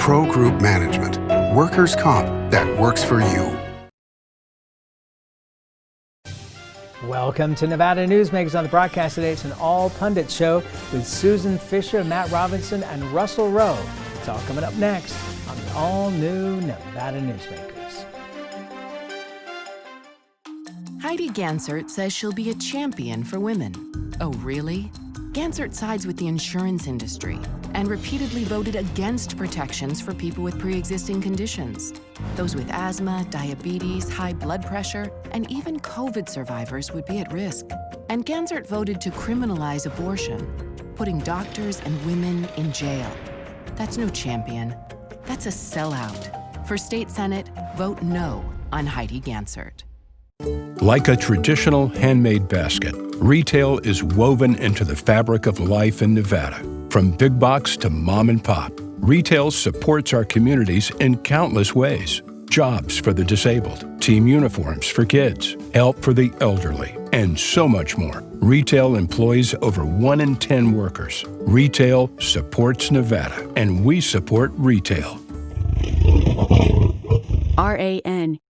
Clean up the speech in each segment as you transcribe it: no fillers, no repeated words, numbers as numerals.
Pro Group Management. Workers' comp that works for you. Welcome to Nevada Newsmakers on the broadcast today. It's an all Pundits show with Susan Fisher, Matt Robinson, and Russell Rowe. It's all coming up next on the all-new Nevada Newsmakers. Heidi Gansert says she'll be a champion for women. Oh, really? Gansert sides with the insurance industry and repeatedly voted against protections for people with pre-existing conditions. Those with asthma, diabetes, high blood pressure, and even COVID survivors would be at risk. And Gansert voted to criminalize abortion, putting doctors and women in jail. That's no champion. That's a sellout. For State Senate, vote no on Heidi Gansert. Like a traditional handmade basket, retail is woven into the fabric of life in Nevada. From big box to mom and pop, retail supports our communities in countless ways. Jobs for the disabled, team uniforms for kids, help for the elderly, and so much more. Retail employs over 1 in 10 workers. Retail supports Nevada, and we support retail. RANNV.org.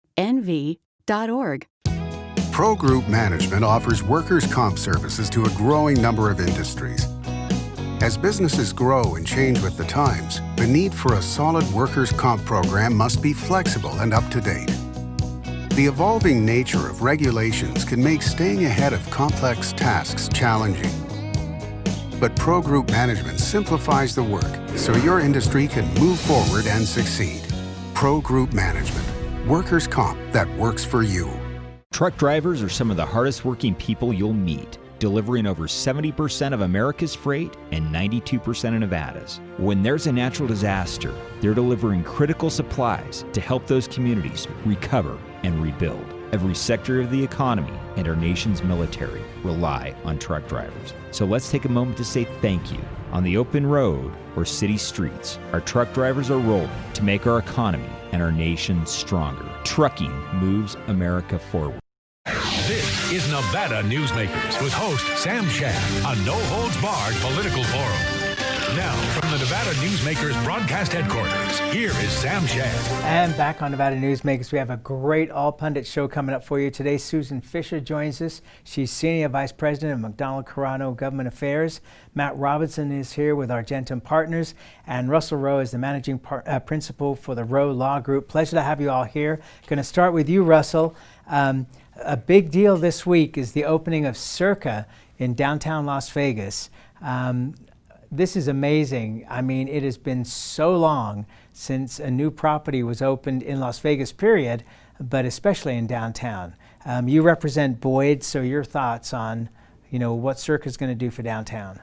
Pro Group Management offers workers' comp services to a growing number of industries. As businesses grow and change with the times, the need for a solid workers' comp program must be flexible and up to date. The evolving nature of regulations can make staying ahead of complex tasks challenging. But Pro Group Management simplifies the work so your industry can move forward and succeed. Pro Group Management. Workers' comp that works for you. Truck drivers are some of the hardest working people you'll meet, delivering over 70% of America's freight and 92% of Nevada's. When there's a natural disaster, they're delivering critical supplies to help those communities recover and rebuild. Every sector of the economy and our nation's military rely on truck drivers. So let's take a moment to say thank you. On the open road or city streets, our truck drivers are rolling to make our economy and our nation stronger. Trucking moves America forward. This is Nevada Newsmakers with host Sam Shad, a no-holds-barred political forum. Now, from the Nevada Newsmakers broadcast headquarters, here is Sam Shad. And back on Nevada Newsmakers, we have a great all Pundit show coming up for you today. Susan Fisher joins us. She's Senior Vice President of McDonald Carano Government Affairs. Matt Robinson is here with Argentum Partners, and Russell Rowe is the Managing Principal for the Rowe Law Group. Pleasure to have you all here. Going to start with you, Russell. A big deal this week is the opening of Circa in downtown Las Vegas. This is amazing. I mean, it has been so long since a new property was opened in Las Vegas, period, but especially in downtown. You represent Boyd, so your thoughts on, what Circa is going to do for downtown.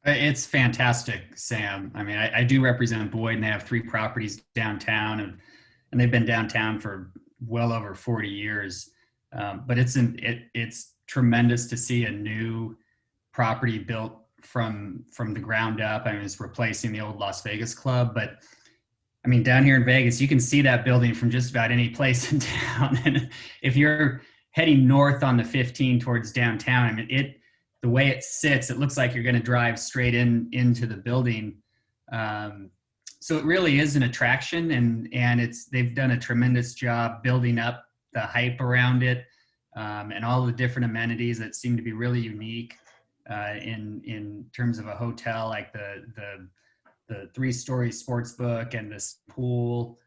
It's fantastic, Sam. I mean, I do represent Boyd, and they have 3 properties downtown, and they've been downtown for well over 40 years. But it's tremendous to see a new property built from the ground up. I mean, it's replacing the old Las Vegas club, but I mean, down here in Vegas, you can see that building from just about any place in town. And if you're heading north on the 15 towards downtown, I mean, the way it sits, it looks like you're going to drive straight into the building. So it really is an attraction, and they've done a tremendous job building up the hype around it, and all the different amenities that seem to be really unique in terms of a hotel, like the 3-story sports book and this pool.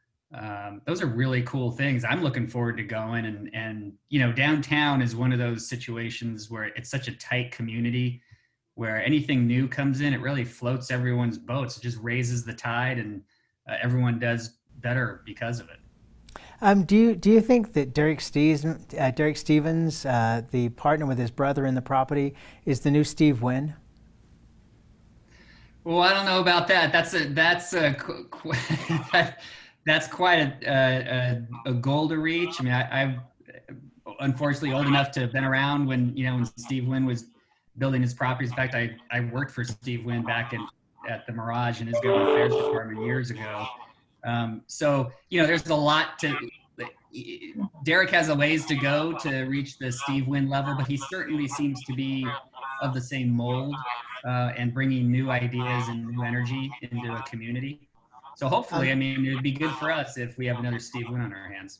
Those are really cool things. I'm looking forward to going, and downtown is one of those situations where it's such a tight community where anything new comes in, it really floats everyone's boats. It just raises the tide, and everyone does better because of it. Do you think that Derek Stevens, the partner with his brother in the property, is the new Steve Wynn? Well, I don't know about that. That's quite a goal to reach. I mean, I'm unfortunately old enough to have been around when Steve Wynn was building his properties. In fact, I worked for Steve Wynn back at the Mirage in his government affairs department years ago. So there's a lot Derek has a ways to go to reach the Steve Wynn level, but he certainly seems to be of the same mold and bringing new ideas and new energy into a community. So hopefully, I mean, it'd be good for us if we have another Steve Wynn on our hands.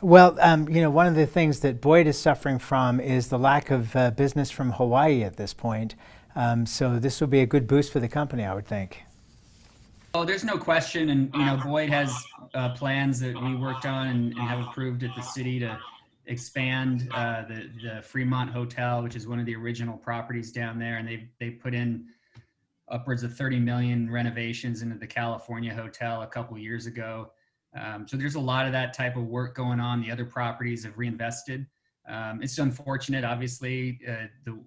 Well, you know, one of the things that Boyd is suffering from is the lack of business from Hawaii at this point. So this will be a good boost for the company, I would think. Oh, there's no question. And, you know, Boyd has plans that we worked on and have approved at the city to expand the Fremont Hotel, which is one of the original properties down there. And they put in upwards of 30 million renovations into the California Hotel a couple years ago. So there's a lot of that type of work going on. The other properties have reinvested. It's unfortunate, obviously,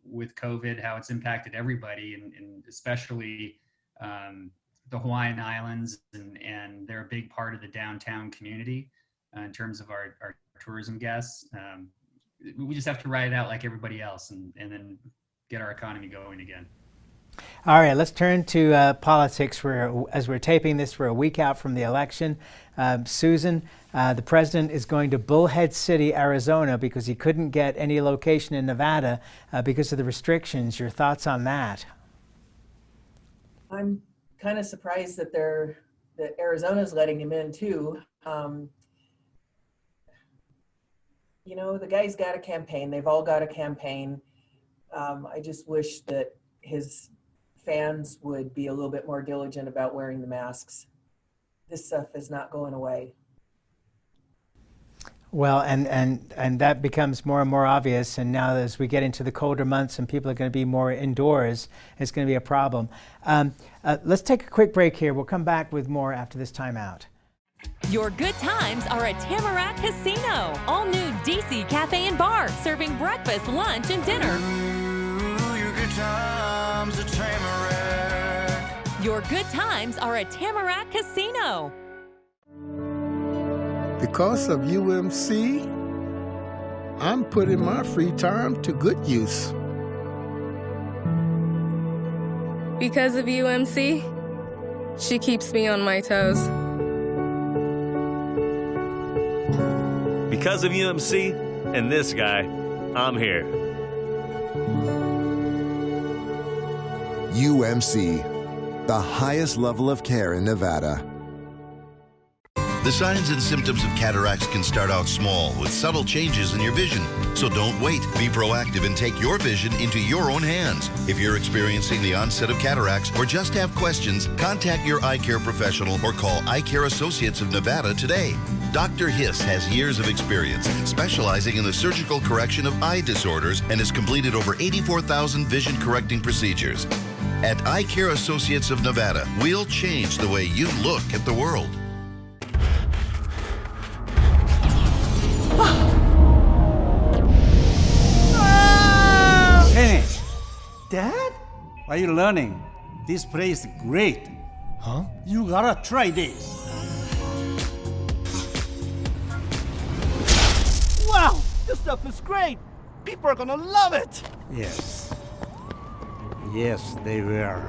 with COVID, how it's impacted everybody, and especially the Hawaiian Islands, and they're a big part of the downtown community in terms of our tourism guests. We just have to ride it out like everybody else, and then get our economy going again. All right, let's turn to politics. As we're taping this, we're a week out from the election. Susan, the president is going to Bullhead City, Arizona, because he couldn't get any location in Nevada because of the restrictions. Your thoughts on that? I'm kind of surprised that Arizona's letting him in too. You know, the guy's got a campaign. They've all got a campaign. I just wish that his fans would be a little bit more diligent about wearing the masks. This stuff is not going away. Well, and that becomes more and more obvious. And now as we get into the colder months and people are going to be more indoors, it's going to be a problem. Let's take a quick break here. We'll come back with more after this timeout. Your good times are at Tamarack Casino. All new DC Cafe and Bar, serving breakfast, lunch, and dinner. Your good times at Tamarack. Your good times are at Tamarack Casino. Because of UMC, I'm putting my free time to good use. Because of UMC, she keeps me on my toes. Because of UMC and this guy, I'm here. UMC, the highest level of care in Nevada. The signs and symptoms of cataracts can start out small with subtle changes in your vision. So don't wait. Be proactive and take your vision into your own hands. If you're experiencing the onset of cataracts or just have questions, contact your eye care professional or call Eye Care Associates of Nevada today. Dr. Hiss has years of experience specializing in the surgical correction of eye disorders and has completed over 84,000 vision correcting procedures. At Eye Care Associates of Nevada, we'll change the way you look at the world. Hey, Dad? What are you learning? This place is great. Huh? You gotta try this. Wow, this stuff is great. People are gonna love it. Yes. Yes, they will.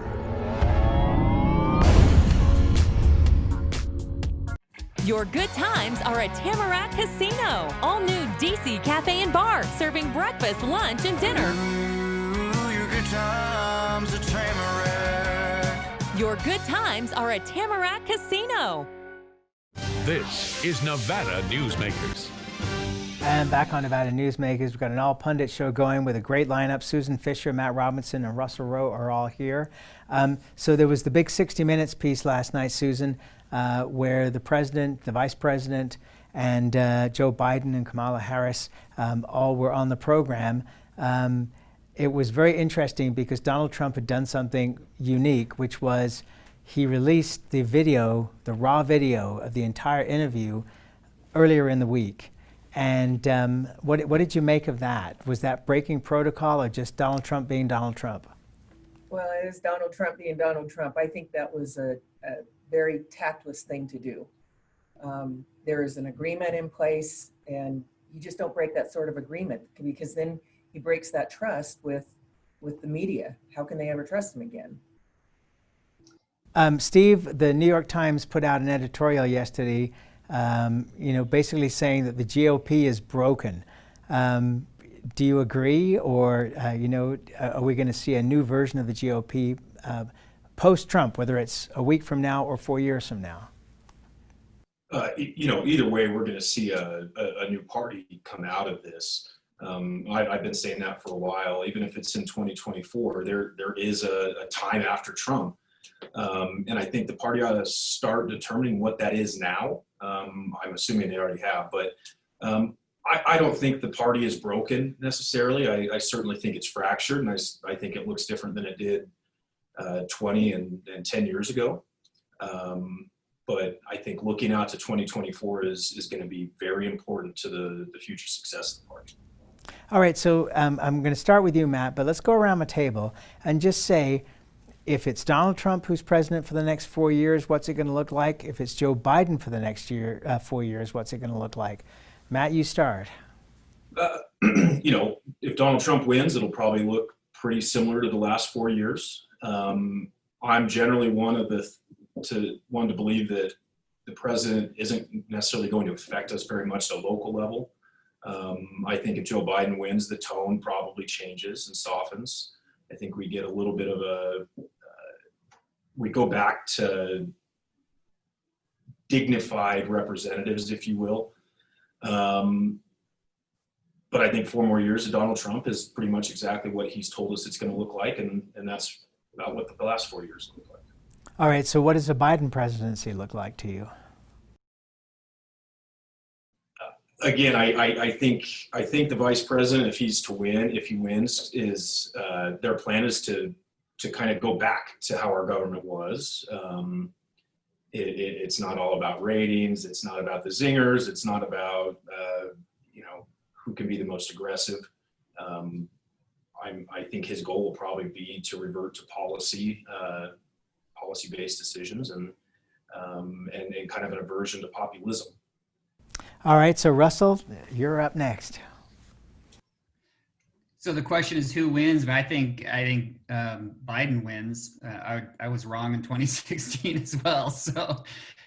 Your good times are at Tamarack Casino. All new DC Cafe and Bar, serving breakfast, lunch, and dinner. Your good times at Tamarack. Your good times are at Tamarack Casino. This is Nevada Newsmakers. And back on Nevada Newsmakers, we've got an all pundit show going with a great lineup. Susan Fisher, Matt Robinson, and Russell Rowe are all here. So there was the big 60 Minutes piece last night, Susan, where the president, the vice president, and Joe Biden and Kamala Harris all were on the program. It was very interesting because Donald Trump had done something unique, which was he released the video, the raw video of the entire interview earlier in the week. And what did you make of that? Was that breaking protocol or just Donald Trump being Donald Trump? Well, it is Donald Trump being Donald Trump. I think that was a very tactless thing to do. There is an agreement in place, and you just don't break that sort of agreement, because then he breaks that trust with the media. How can they ever trust him again? Steve, the New York Times put out an editorial yesterday, basically saying that the GOP is broken. Do you agree, or are we going to see a new version of the GOP post-Trump, whether it's a week from now or 4 years from now? Either way, we're going to see a new party come out of this. I've been saying that for a while. Even if it's in 2024, there is a time after Trump. And I think the party ought to start determining what that is now. I'm assuming they already have, but I don't think the party is broken necessarily. I certainly think it's fractured, and I think it looks different than it did 20 and 10 years ago. But I think looking out to 2024 is going to be very important to the future success of the party. All right, so I'm going to start with you, Matt, but let's go around the table and just say, if it's Donald Trump who's president for the next 4 years, what's it going to look like? If it's Joe Biden for the next 4 years, what's it going to look like? Matt, you start. If Donald Trump wins, it'll probably look pretty similar to the last 4 years. I'm generally one to believe that the president isn't necessarily going to affect us very much at a local level. I think if Joe Biden wins, the tone probably changes and softens. I think we get a little bit of we go back to dignified representatives, if you will. But I think 4 more years of Donald Trump is pretty much exactly what he's told us it's going to look like, and that's about what the last 4 years look like. All right, so what does the Biden presidency look like to you? Again, I think the vice president, if he wins, is their plan is to kind of go back to how our government was. It's not all about ratings. It's not about the zingers. It's not about who can be the most aggressive. I think his goal will probably be to revert to policy-based decisions and kind of an aversion to populism. All right, so Russell, you're up next. So the question is who wins, but I think Biden wins. I was wrong in 2016 as well. So,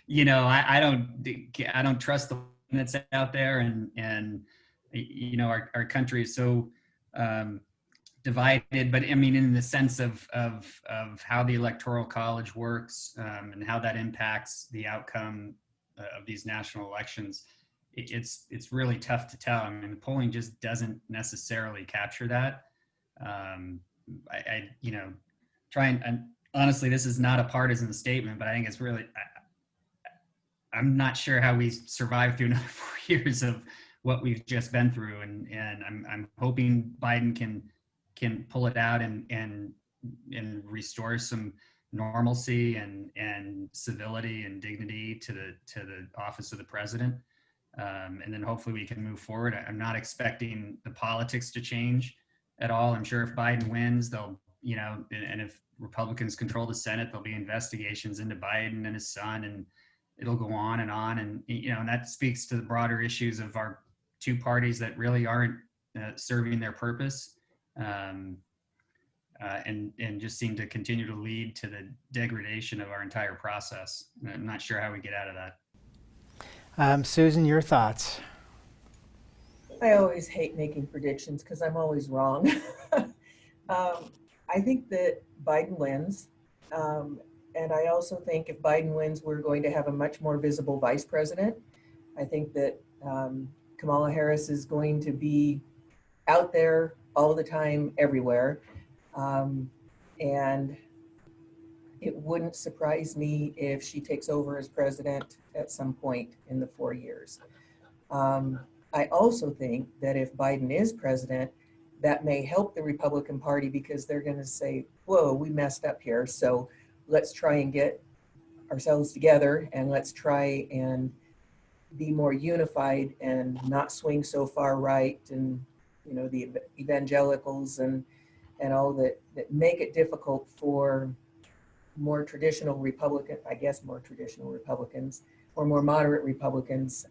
I don't trust the that's out there, and our country is so divided. But I mean, in the sense of how the Electoral College works and how that impacts the outcome of these national elections. It's really tough to tell. I mean, the polling just doesn't necessarily capture that. I try and honestly, this is not a partisan statement, but I think it's really, I'm not sure how we survive through another 4 years of what we've just been through. And I'm hoping Biden can pull it out and restore some normalcy and civility and dignity to the office of the president. And then hopefully we can move forward. I'm not expecting the politics to change at all. I'm sure if Biden wins, they'll, and if Republicans control the Senate, there'll be investigations into Biden and his son, and it'll go on. And, and that speaks to the broader issues of our two parties that really aren't serving their purpose. And just seem to continue to lead to the degradation of our entire process. I'm not sure how we get out of that. Susan, your thoughts? I always hate making predictions because I'm always wrong. I think that Biden wins. And I also think if Biden wins, we're going to have a much more visible vice president. I think that Kamala Harris is going to be out there all the time, everywhere. And it wouldn't surprise me if she takes over as president at some point in the 4 years. I also think that if Biden is president, that may help the Republican Party because they're going to say, whoa, we messed up here. So let's try and get ourselves together and let's try and be more unified and not swing so far right and, the evangelicals and all that make it difficult for more traditional Republicans or more moderate Republicans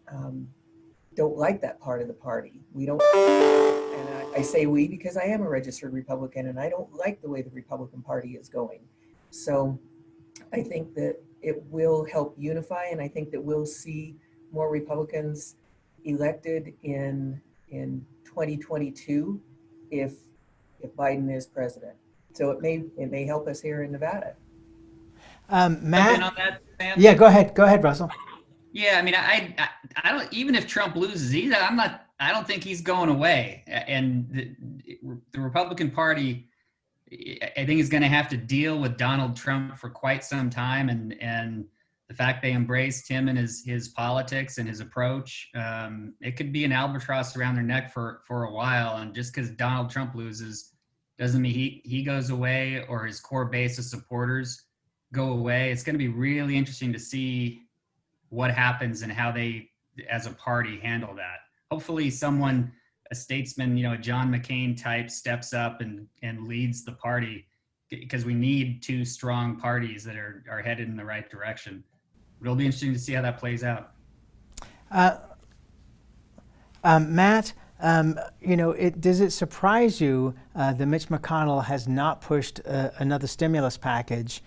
don't like that part of the party. We don't, and I say we because I am a registered Republican and I don't like the way the Republican Party is going. So I think that it will help unify, and I think that we'll see more Republicans elected in 2022 if Biden is president. So it may help us here in Nevada. Matt? On that, Sam? Yeah, go ahead, Russell. Yeah, I mean, I don't, even if Trump loses, I don't think he's going away. And the Republican Party, I think, is going to have to deal with Donald Trump for quite some time. And the fact they embraced him and his politics and his approach, it could be an albatross around their neck for a while. And just because Donald Trump loses doesn't mean he goes away or his core base of supporters go away. It's going to be really interesting to see what happens and how they, as a party, handle that. Hopefully someone, a statesman, a John McCain type, steps up and leads the party, because we need two strong parties that are headed in the right direction. It'll be interesting to see how that plays out. Matt, does it surprise you that Mitch McConnell has not pushed another stimulus package?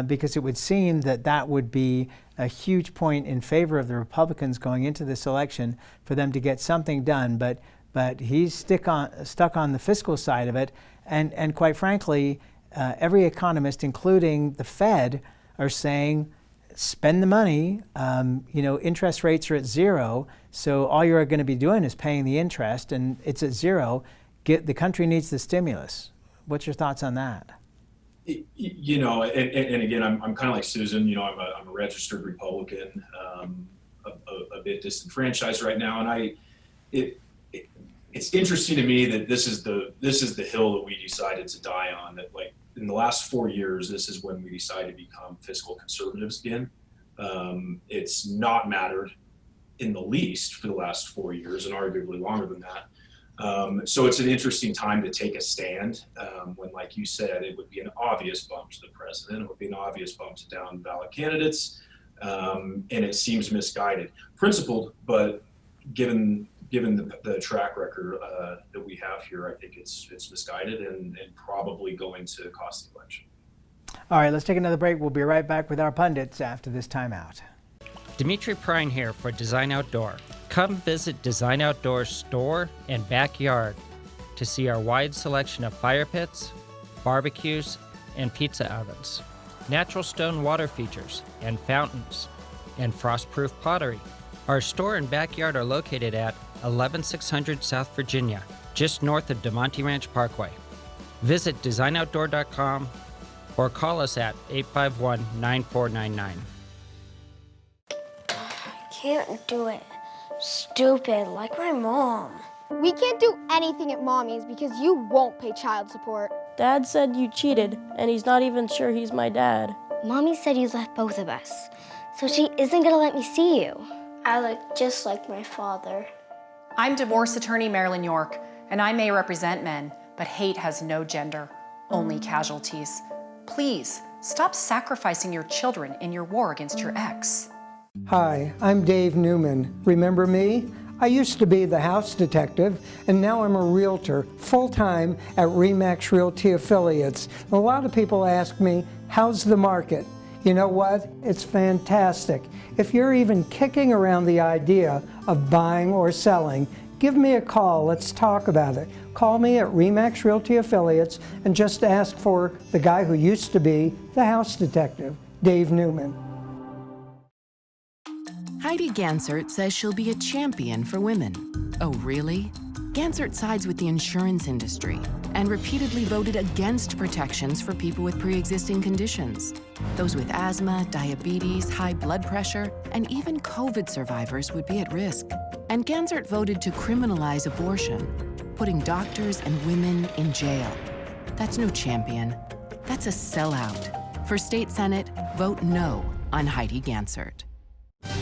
Because it would seem that would be a huge point in favor of the Republicans going into this election for them to get something done. But he's stuck on the fiscal side of it. And quite frankly, every economist, including the Fed, are saying, spend the money. Interest rates are at zero. So all you're going to be doing is paying the interest, and it's at zero. The country needs the stimulus. What's your thoughts on that? And again, I'm kind of like Susan. I'm a registered Republican, a bit disenfranchised right now, and it's interesting to me that this is the hill that we decided to die on. That, like, in the last 4 years, this is when we decided to become fiscal conservatives again. It's not mattered in the least for the last 4 years, and arguably longer than that. So it's an interesting time to take a stand when, like you said, it would be an obvious bump to the president. It would be an obvious bump to down ballot candidates. And it seems misguided. Principled, but given the track record that we have here, I think it's misguided and probably going to cost the election. All right, let's take another break. We'll be right back with our pundits after this timeout. Dimitri Prine here for Design Outdoor. Come visit Design Outdoor's store and backyard to see our wide selection of fire pits, barbecues, and pizza ovens, natural stone water features and fountains, and frost-proof pottery. Our store and backyard are located at 11600 South Virginia, just north of DeMonte Ranch Parkway. Visit designoutdoor.com or call us at 851-9499. Can't do it. Stupid, like my mom. We can't do anything at Mommy's because you won't pay child support. Dad said you cheated, and he's not even sure he's my dad. Mommy said you left both of us, so she isn't gonna let me see you. I look just like my father. I'm divorce attorney Marilyn York, and I may represent men, but hate has no gender, only casualties. Please, stop sacrificing your children in your war against your ex. Hi, I'm Dave Newman. Remember me? I used to be the house detective, and now I'm a realtor, full-time at RE/MAX Realty Affiliates. A lot of people ask me, how's the market? You know what? It's fantastic. If you're even kicking around the idea of buying or selling, give me a call. Let's talk about it. Call me at RE/MAX Realty Affiliates and just ask for the guy who used to be the house detective, Dave Newman. Heidi Gansert says she'll be a champion for women. Oh, really? Gansert sides with the insurance industry and repeatedly voted against protections for people with pre-existing conditions. Those with asthma, diabetes, high blood pressure, and even COVID survivors would be at risk. And Gansert voted to criminalize abortion, putting doctors and women in jail. That's no champion. That's a sellout. For State Senate, vote no on Heidi Gansert.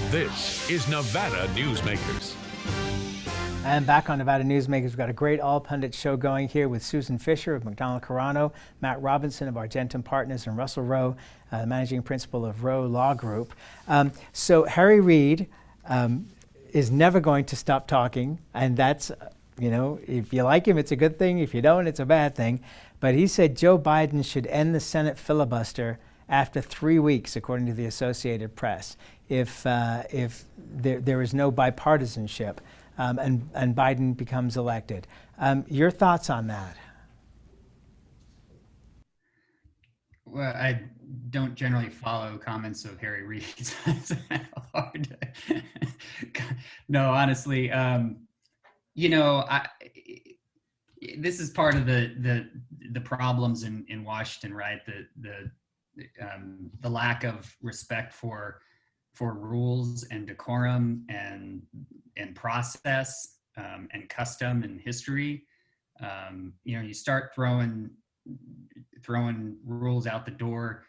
This is Nevada Newsmakers. And back on Nevada Newsmakers, we've got a great all-pundit show going here with Susan Fisher of McDonald Carano, Matt Robinson of Argentum Partners, and Russell Rowe, the managing principal of Rowe Law Group. So Harry Reid is never going to stop talking, and that's, if you like him, it's a good thing. If you don't, it's a bad thing. But he said Joe Biden should end the Senate filibuster after 3 weeks, according to the Associated Press, if there is no bipartisanship and Biden becomes elected. Your thoughts on that? Well, I don't generally follow comments of Harry Reid. It's hard to- no, honestly, this is part of the problems in Washington, right? The lack of respect for rules and decorum and process and custom and history. You start throwing rules out the door,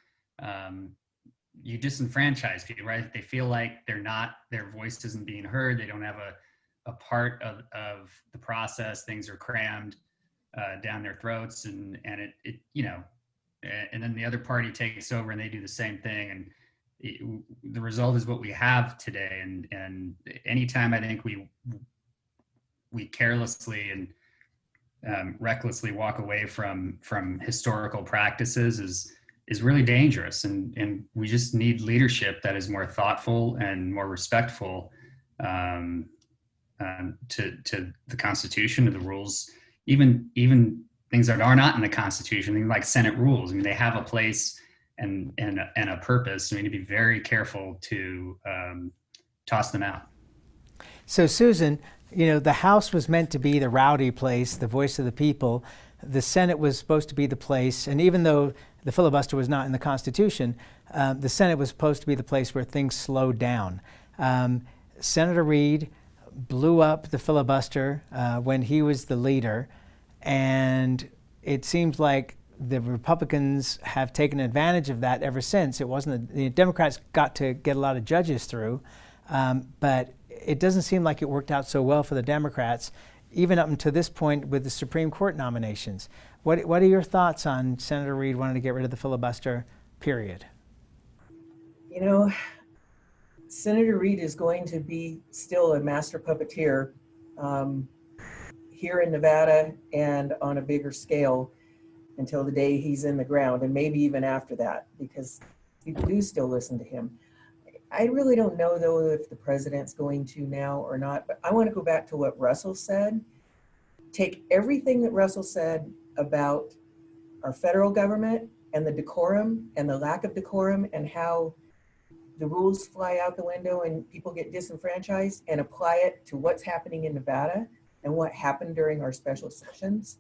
you disenfranchise people, right? They feel like their voice isn't being heard. They don't have a part of the process. Things are crammed down their throats, and then the other party takes over and they do the same thing, and the result is what we have today. And anytime I think we carelessly and recklessly walk away from historical practices is really dangerous, and we just need leadership that is more thoughtful and more respectful to the Constitution, to the rules, even things that are not in the Constitution, things like Senate rules. I mean, they have a place and a purpose. We need to be very careful to toss them out. So, Susan, the House was meant to be the rowdy place, the voice of the people. The Senate was supposed to be the place, and even though the filibuster was not in the Constitution, the Senate was supposed to be the place where things slowed down. Senator Reid blew up the filibuster when he was the leader, and it seems like the Republicans have taken advantage of that ever since. It wasn't the Democrats got to get a lot of judges through, but it doesn't seem like it worked out so well for the Democrats, even up until this point with the Supreme Court nominations. What are your thoughts on Senator Reid wanting to get rid of the filibuster, period? Senator Reid is going to be still a master puppeteer here in Nevada and on a bigger scale until the day he's in the ground, and maybe even after that, because people do still listen to him. I really don't know, though, if the president's going to now or not, but I want to go back to what Russell said. Take everything that Russell said about our federal government and the decorum and the lack of decorum and how the rules fly out the window and people get disenfranchised, and apply it to what's happening in Nevada and what happened during our special sessions.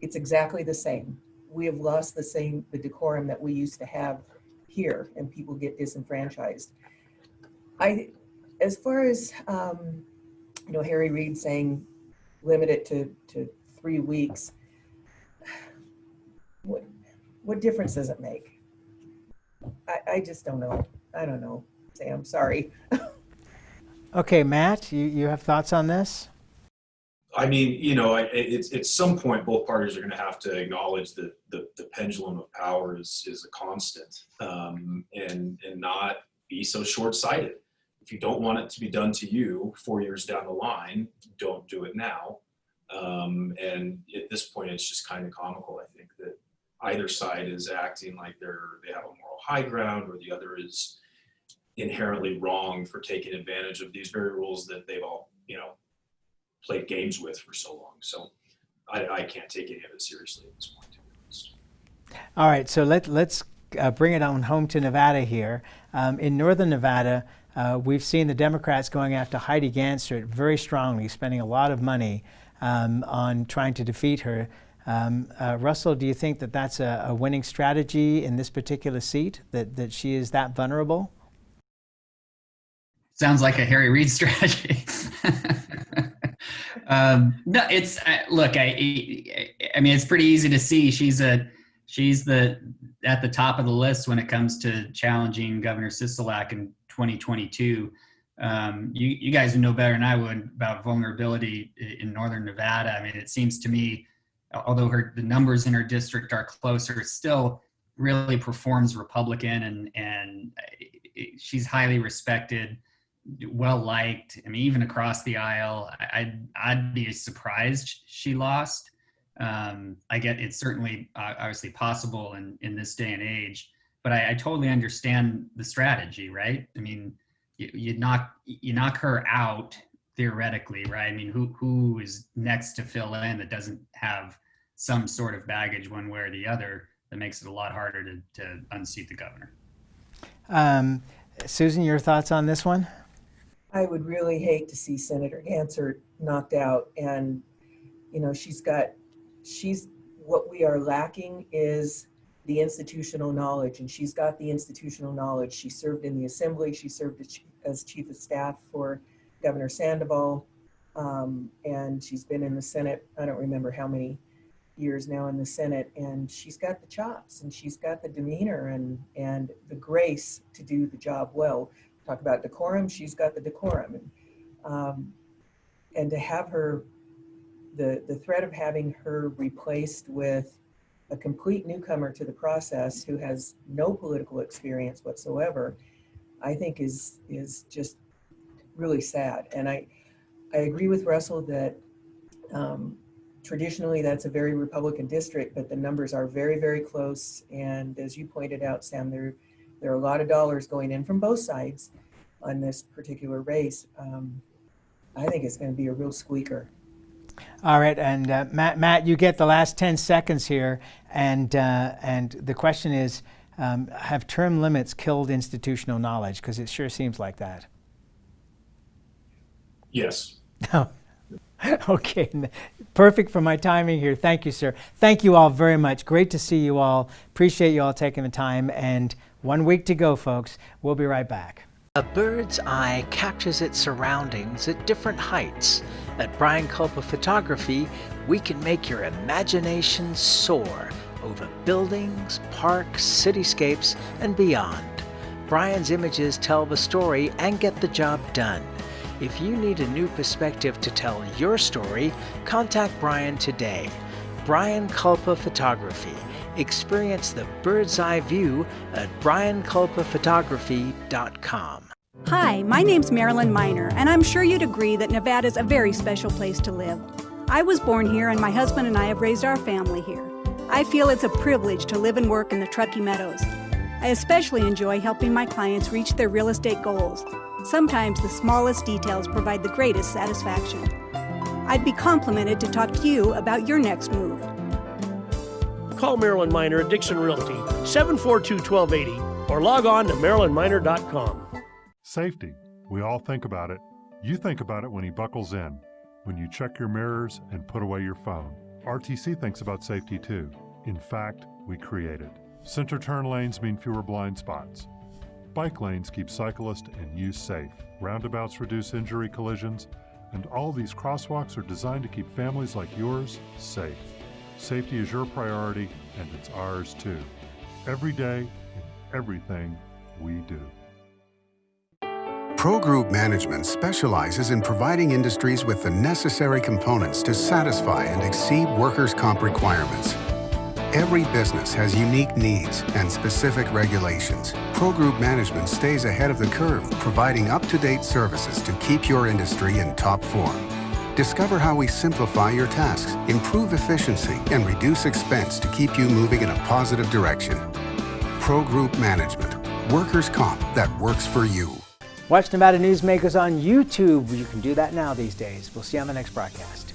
It's exactly the same. We have lost the decorum that we used to have here, and people get disenfranchised. As far as Harry Reid saying limit it to 3 weeks, what difference does it make? I just don't know. I don't know, Sam, sorry. Okay, Matt, you have thoughts on this? I mean, it's at some point both parties are going to have to acknowledge that the pendulum of power is a constant, and not be so short-sighted. If you don't want it to be done to you 4 years down the line, don't do it now. And at this point, it's just kind of comical, I think, that either side is acting like they have a moral high ground, or the other is inherently wrong for taking advantage of these very rules that they've all, played games with for so long. So I can't take any of it seriously at this point, to be honest. All right, so let's bring it on home to Nevada here. In northern Nevada, we've seen the Democrats going after Heidi Gensert very strongly, spending a lot of money on trying to defeat her. Russell, do you think that that's a winning strategy in this particular seat, that she is that vulnerable? Sounds like a Harry Reid strategy. No, it's look. I mean, it's pretty easy to see she's at the top of the list when it comes to challenging Governor Sisolak in 2022. You guys would know better than I would about vulnerability in northern Nevada. I mean, it seems to me, although the numbers in her district are closer, it still really performs Republican, and she's highly respected, well liked. I mean, even across the aisle, I'd be surprised she lost. I get it's certainly obviously possible in this day and age, but I totally understand the strategy, right? I mean, you knock her out theoretically, right? I mean, who is next to fill in that doesn't have some sort of baggage one way or the other? that makes it a lot harder to unseat the governor. Susan, your thoughts on this one? I would really hate to see Senator Gansert knocked out. And, you know, what we are lacking is the institutional knowledge, and she's got the institutional knowledge. She served in the Assembly. She served as Chief of Staff for Governor Sandoval, and she's been in the Senate, I don't remember how many years now in the Senate, and she's got the chops, and she's got the demeanor and the grace to do the job well. Talk about decorum, she's got the decorum. And to have her, the threat of having her replaced with a complete newcomer to the process who has no political experience whatsoever, I think is just really sad. And I agree with Russell that traditionally that's a very Republican district, but the numbers are very, very close. And as you pointed out, Sam, there are a lot of dollars going in from both sides on this particular race. I think it's going to be a real squeaker. All right, and Matt, you get the last 10 seconds here, and the question is, have term limits killed institutional knowledge? Because it sure seems like that. Yes. Okay, perfect for my timing here. Thank you, sir. Thank you all very much. Great to see you all. Appreciate you all taking the time, and 1 week to go, folks. We'll be right back. A bird's eye captures its surroundings at different heights. At Brian Culpa Photography, we can make your imagination soar over buildings, parks, cityscapes, and beyond. Brian's images tell the story and get the job done. If you need a new perspective to tell your story, contact Brian today. Brian Culpa Photography. Experience the bird's eye view at brianculpaphotography.com. Hi, my name's Marilyn Miner, and I'm sure you'd agree that Nevada's a very special place to live. I was born here, and my husband and I have raised our family here. I feel it's a privilege to live and work in the Truckee Meadows. I especially enjoy helping my clients reach their real estate goals. Sometimes the smallest details provide the greatest satisfaction. I'd be complimented to talk to you about your next move. Call Marilyn Miner at Dixon Realty, 742-1280, or log on to marilynminer.com. Safety. We all think about it. You think about it when he buckles in, when you check your mirrors and put away your phone. RTC thinks about safety too. In fact, we create it. Center turn lanes mean fewer blind spots. Bike lanes keep cyclists and you safe. Roundabouts reduce injury collisions, and all these crosswalks are designed to keep families like yours safe. Safety is your priority, and it's ours too. Every day, in everything we do. Pro Group Management specializes in providing industries with the necessary components to satisfy and exceed workers' comp requirements. Every business has unique needs and specific regulations. Pro Group Management stays ahead of the curve, providing up-to-date services to keep your industry in top form. Discover how we simplify your tasks, improve efficiency, and reduce expense to keep you moving in a positive direction. Pro Group Management. Workers' comp that works for you. Watch Nevada Newsmakers on YouTube. You can do that now these days. We'll see you on the next broadcast.